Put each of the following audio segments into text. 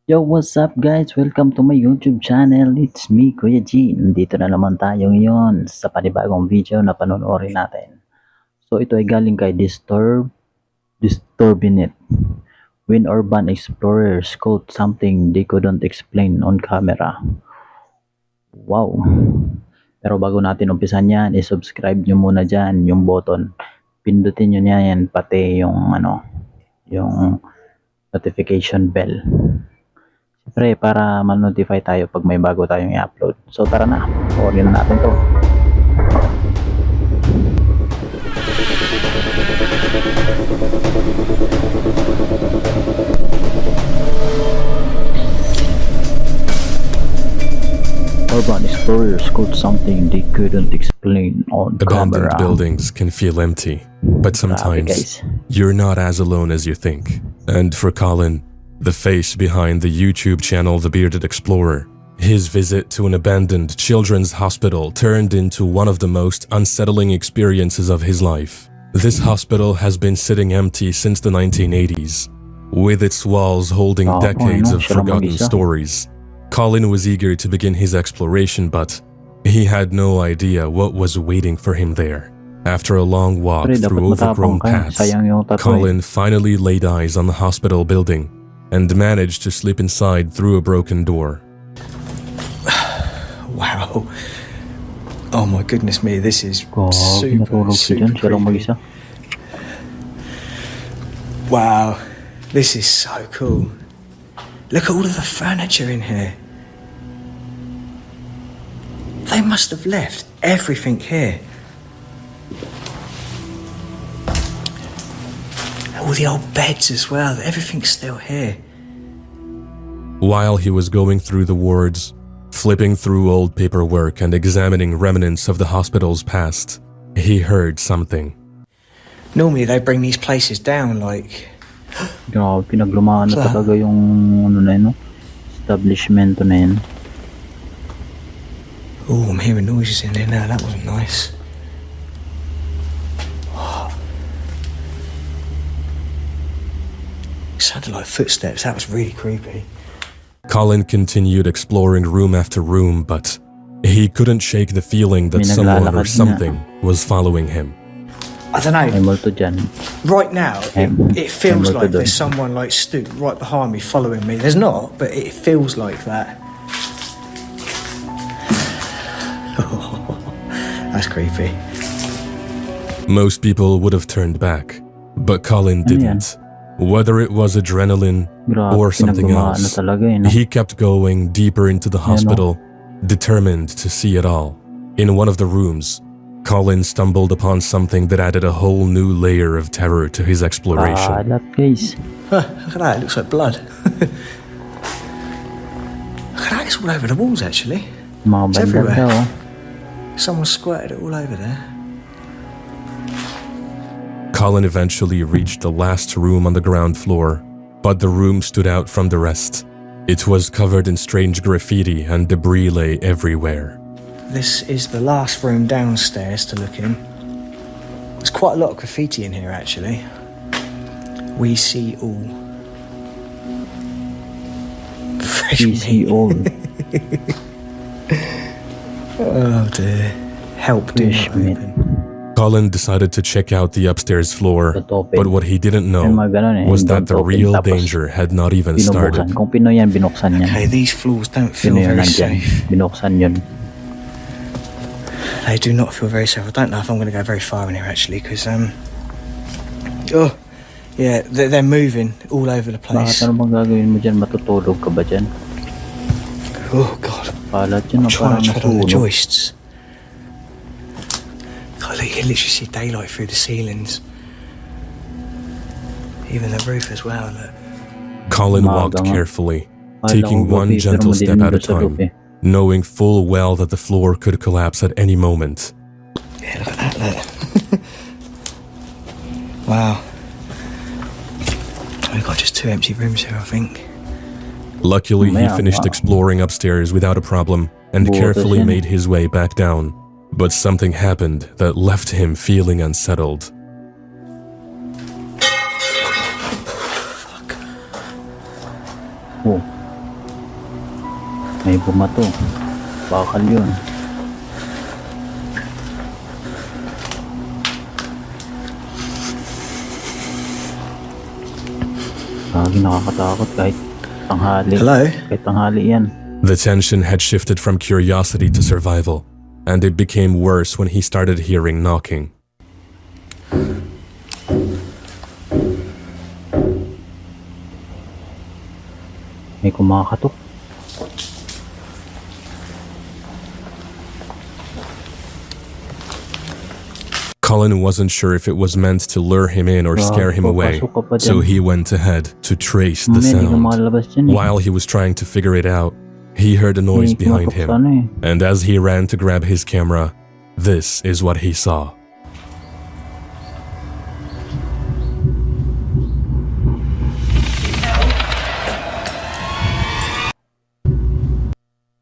Yo, what's up guys? Welcome to my YouTube channel. It's me, Kuya G. Nandito na naman tayo ngayon sa panibagong video na panonoorin natin. So ito ay galing kay Disturbing It. When urban explorers caught something they couldn't explain on camera. Wow! Pero bago natin umpisan yan, i-subscribe nyo muna dyan yung button. Pindutin nyo yan, pati yung yung notification bell. Siyempre, para ma-notify tayo pag may bago tayong i-upload. So tara na, order na natin to. Urban explorers caught something they couldn't explain on Abandoned camera. buildings can feel empty, but sometimes you're not as alone as you think. And for Colin, the face behind the YouTube channel The Bearded Explorer, his visit to an abandoned children's hospital turned into one of the most unsettling experiences of his life. This hospital has been sitting empty since the 1980s, with its walls holding decades of forgotten stories. Colin was eager to begin his exploration, but he had no idea what was waiting for him there. After a long walk through overgrown paths, Colin finally laid eyes on the hospital building and managed to slip inside through a broken door. Wow. Oh my goodness me, this is super creepy. Wow, this is so cool. Look at all of the furniture in here. They must have left everything here. All the old beds as well, everything's still here. While he was going through the wards, flipping through old paperwork and examining remnants of the hospital's past, he heard something. Normally they bring these places down like... Grabe, pinaglumaan na talaga yung establishment na yun. Oh, I'm hearing noises in there now, that wasn't nice. It sounded like footsteps, that was really creepy. Colin continued exploring room after room, but he couldn't shake the feeling that someone or something was following him. I don't know. Right now, it feels like there's someone like stood right behind me following me. There's not, but it feels like that. That's creepy. Most people would have turned back, but Colin didn't. Whether it was adrenaline or something else, he kept going deeper into the hospital, determined to see it all. In one of the rooms, Colin stumbled upon something that added a whole new layer of terror to his exploration. Look at that, it looks like blood. Look at that, it's all over the walls actually. It's everywhere. Someone squirted it all over there. Colin eventually reached the last room on the ground floor, but the room stood out from the rest. It was covered in strange graffiti and debris lay everywhere. This is the last room downstairs to look in. There's quite a lot of graffiti in here actually. We see all. We see all. Oh dear. Help, do not open. Colin decided to check out the upstairs floor, but what he didn't know was that the real danger had not even started. Okay, these floors don't feel very safe. They do not feel very safe. I don't know if I'm going to go very far in here actually, because oh yeah, they're moving all over the place. Oh god, I'm trying to tread on the joists. God, you can literally see daylight through the ceilings. Even the roof as well, look. Colin walked carefully, taking one gentle step at a time, knowing full well that the floor could collapse at any moment. Yeah, look at that, look. Wow. We've got just 2 empty rooms here, I think. Luckily, he finished exploring upstairs without a problem and carefully made his way back down. But something happened that left him feeling unsettled. Fuck. Oh. May bumato. Bakal yun. Lagi nakakatakot kahit tanghali. Hello? Kahit tanghali yan. The tension had shifted from curiosity to survival, and it became worse when he started hearing knocking. May kumakatok. Colin wasn't sure if it was meant to lure him in or scare him away, so he went ahead to trace the sound. While he was trying to figure it out, he heard a noise behind him, and as he ran to grab his camera, this is what he saw.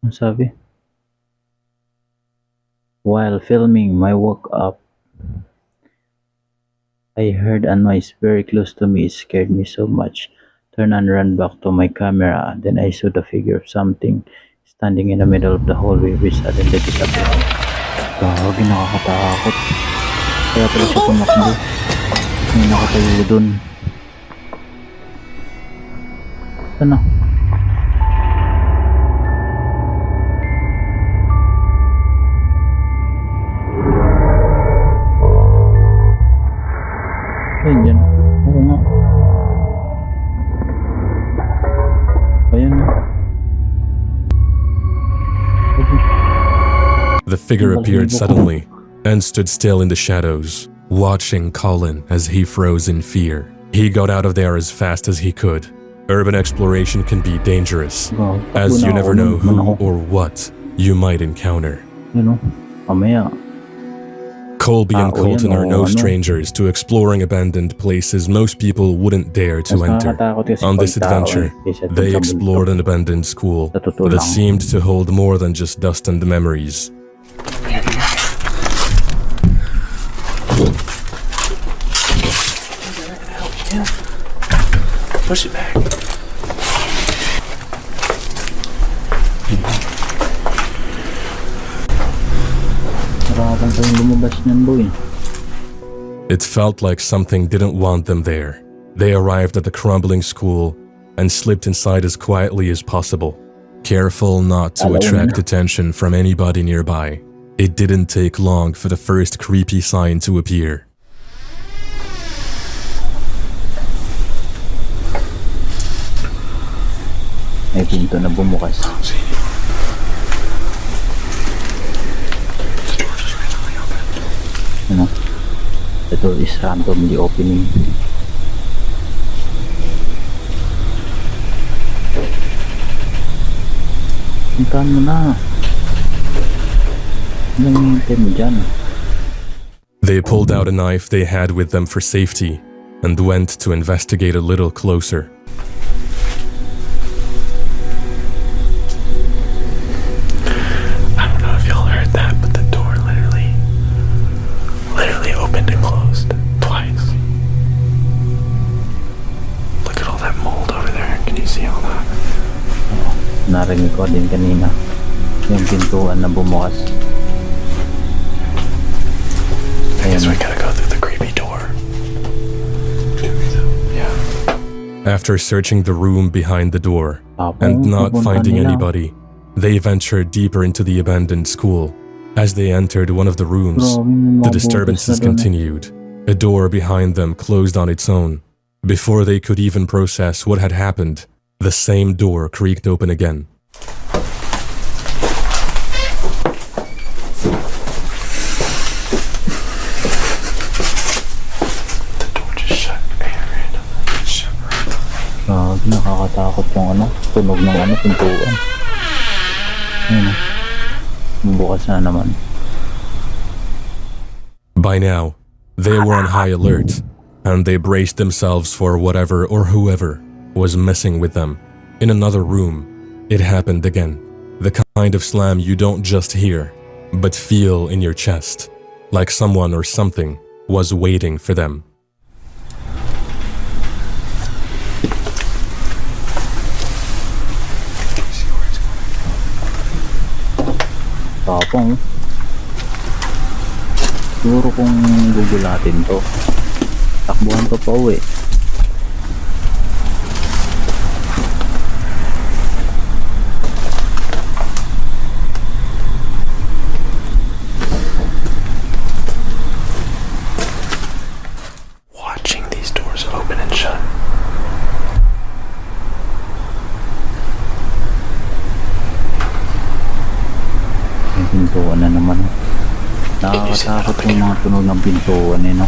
Ano sabi? While filming my walk up, I heard a noise very close to me. It scared me so much. Turned and ran back to my camera. Then I saw the figure of something standing in the middle of the hallway which suddenly disappeared. Gagi, nakakatakot. Kaya pala siya tumakbo. May nakatayo dun. Ano? Ayun dyan. Oo nga. Ayan o. The figure appeared suddenly and stood still in the shadows, watching Colin as he froze in fear. He got out of there as fast as he could. Urban exploration can be dangerous, as you never know who or what you might encounter. Yun o. Mamaya. Colby and Colton are no strangers to exploring abandoned places most people wouldn't dare to enter. On this adventure, they explored an abandoned school that seemed to hold more than just dust and memories. Push it back. It felt like something didn't want them there. They arrived at the crumbling school and slipped inside as quietly as possible, careful not to attract attention from anybody nearby. It didn't take long for the first creepy sign to appear. May pinto na bumukas. Ano? The door is randomly opening. Puntahan mo na. Anong hintay mo dyan? They pulled out a knife they had with them for safety and went to investigate a little closer. I don't know if y'all heard that, but the door literally opened and closed twice. Look at all that mold over there. Can you see all that? Narinig ko din kanina yung pintuan na bumukas. I guess we gotta go through the creepy door. Yeah. After searching the room behind the door and not finding anybody, they ventured deeper into the abandoned school. As they entered one of the rooms, the disturbances continued. A door behind them closed on its own. Before they could even process what had happened, the same door creaked open again. The door just shut randomly. Shut randomly. Nakakatakot yung tunog ng pintuan. Ayun, bukas na naman. By now, they were on high alert, and they braced themselves for whatever or whoever was messing with them. In another room, it happened again. The kind of slam you don't just hear, but feel in your chest, like someone or something was waiting for them. Tapang. Siguro kung gugulatin to, takbuhan to pa uwi. Watching these doors open and shut. May pintuan na naman. Nakakatakot yung mga tunog ng pintuan eh, no?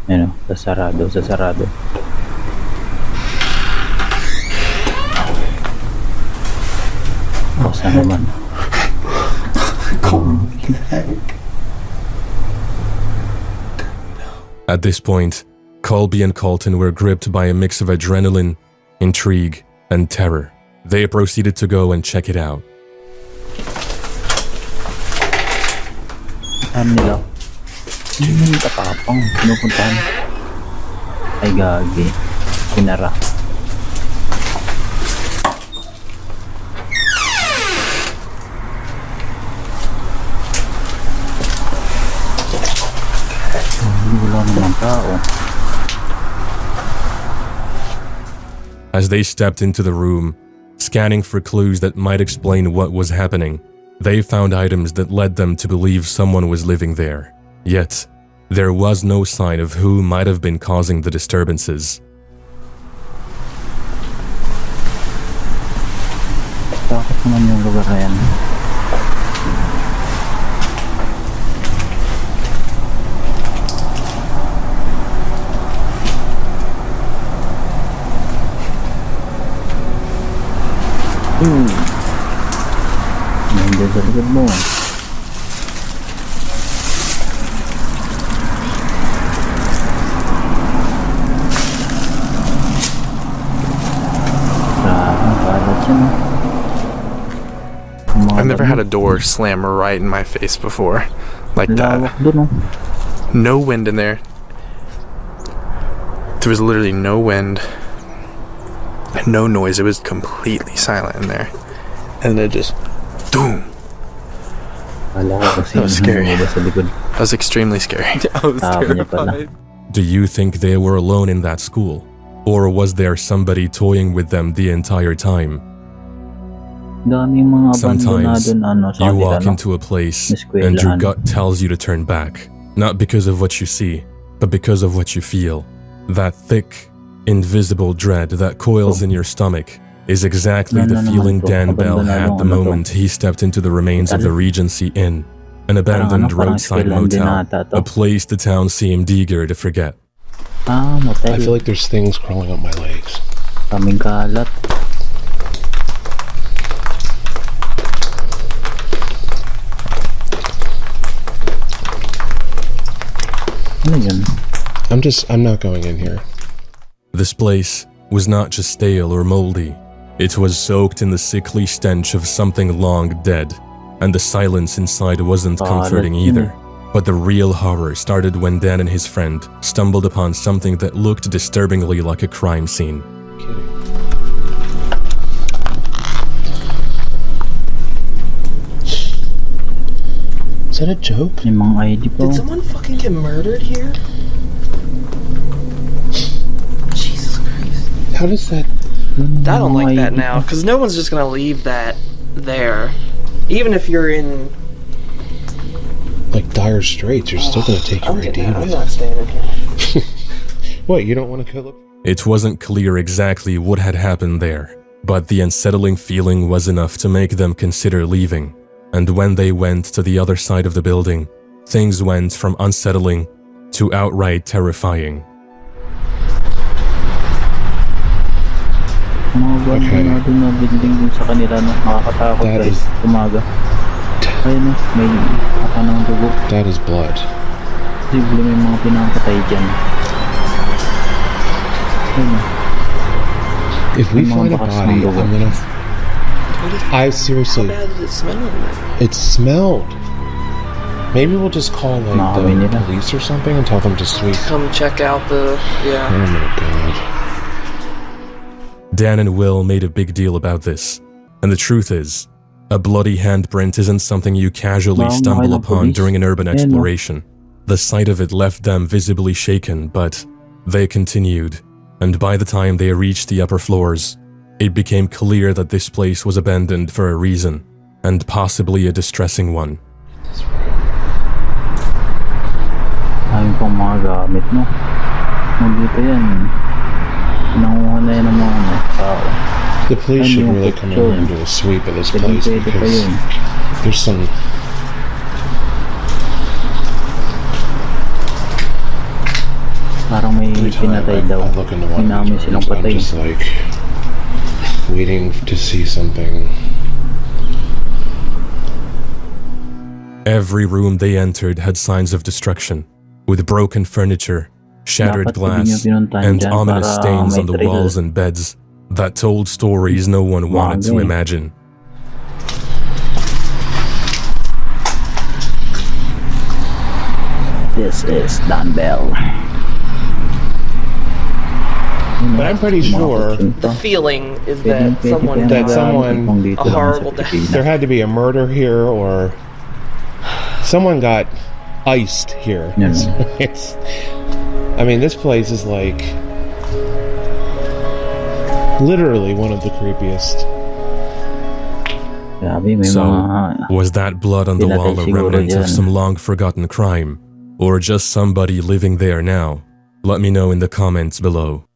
Ano, sasarado. Basta naman. At this point, Colby and Colton were gripped by a mix of adrenaline, intrigue, and terror. They proceeded to go and check it out. Saan nila? Katapang. Pinupuntahan. Ay gagi. Sinara. Wala namang tao. As they stepped into the room, scanning for clues that might explain what was happening, they found items that led them to believe someone was living there. Yet, there was no sign of who might have been causing the disturbances. Takot naman yung lugar na yan. Nandiyan sa likod mo. Kalat siya, no? I've never had a door slam right in my face before. Like Lawak that. dun, no? No wind in there. There was literally no wind. And no noise. It was completely silent in there. And then it just... Boom! That was scary. That was extremely scary. I was terrified. Do you think they were alone in that school? Or was there somebody toying with them the entire time? Daming mga Sometimes abandonado na ano sa you kanila, walk no? into a place Eskwelahan. and your gut tells you to turn back, not because of what you see, but because of what you feel. That thick, invisible dread that coils in your stomach is exactly the feeling Dan Bell had the moment he stepped into the remains of the Regency Inn, an abandoned roadside motel, a place the town seemed eager to forget. Motel. I feel like there's things crawling up my legs. Kaming kalat. Ano yun? I'm not going in here. This place was not just stale or moldy. It was soaked in the sickly stench of something long dead, and the silence inside wasn't comforting either. But the real horror started when Dan and his friend stumbled upon something that looked disturbingly like a crime scene. Is that a joke? May mga ID po. Did someone fucking get murdered here? Jesus Christ. How does that... I don't like that now, because no one's just gonna leave that there. Even if you're in... like dire straits, you're still gonna take your ID I'm with not staying in here. What, you don't want to go look? It wasn't clear exactly what had happened there, but the unsettling feeling was enough to make them consider leaving. And when they went to the other side of the building, things went from unsettling to outright terrifying. Mga natin na building dun sa kanila, no? Nakakatakot That guys. is- Umaga. Ayun, no? May mata ng dugo. That is blood. Posible may mga pinapatay dyan. Ayun, no? If we Mga find a bakas body, ng dugo. I'm gonna... I How seriously... bad did it smell in there? It smelled. Maybe we'll just call like Maamoy the nila. police or something and tell them to sweep. Come check out the... Oh Yeah. my god. Dan and Will made a big deal about this, and the truth is, a bloody handprint isn't something you casually Bawang stumble nakailang upon police. during an urban Ayan, no? exploration. The sight of it left them visibly shaken, but they continued, and by the time they reached the upper floors, it became clear that this place was abandoned for a reason, and possibly a distressing one. Ayun pang mga gamit, no? Nandito yan. Nanguha na yan ng mga tao. The police Ano should yung really come in picture? here and do a sweep of this Kailang place pwede pa because yun. there's some. Parang may Every time pinatay daw. I look into one of Hinami these silang rooms, I'm patay. just like waiting to see something. Every room they entered had signs of destruction, with broken furniture, shattered Dapat sabihin niyo glass, pinuntahan and dyan ominous para stains may on the thrill. walls and beds that told stories no one wanted to Bagay. imagine. This is Dunbell. But I'm pretty sure The feeling is that someone that died someone- a horrible death. there had to be a murder here, or someone got iced here. Yeah. I mean, this place is like literally one of the creepiest. Grabe, may So, mga... was that blood on the Pinatay wall a siguro remnant of dyan. some long-forgotten crime, or just somebody living there now? Let me know in the comments below.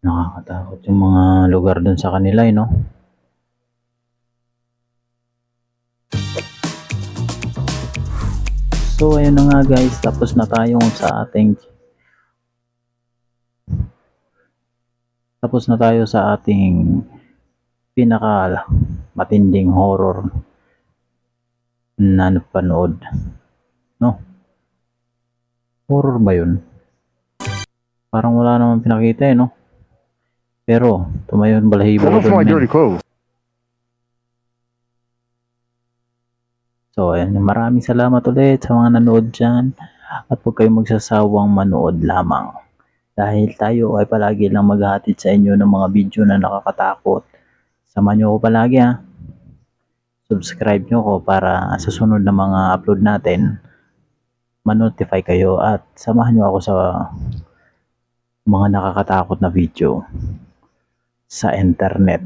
Nakakatakot yung mga lugar dun sa kanila, no? So, ayun na nga guys. Tapos na tayo sa ating... Tapos na tayo sa ating pinaka matinding horror na napanood. No? Horror ba yun? Parang wala naman pinakita no? Pero, tumayon balahibo doon. So, ayan. Maraming salamat ulit sa mga nanood dyan. At huwag kayong magsasawang manood lamang. Dahil tayo ay palagi lang maghahatid sa inyo ng mga video na nakakatakot. Samahan nyo ko palagi ha. Subscribe nyo ko para sa sunod na mga upload natin, ma-notify kayo at samahan nyo ako sa mga nakakatakot na video sa internet.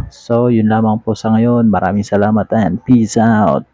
So, yun lamang po sa ngayon. Maraming salamat and peace out.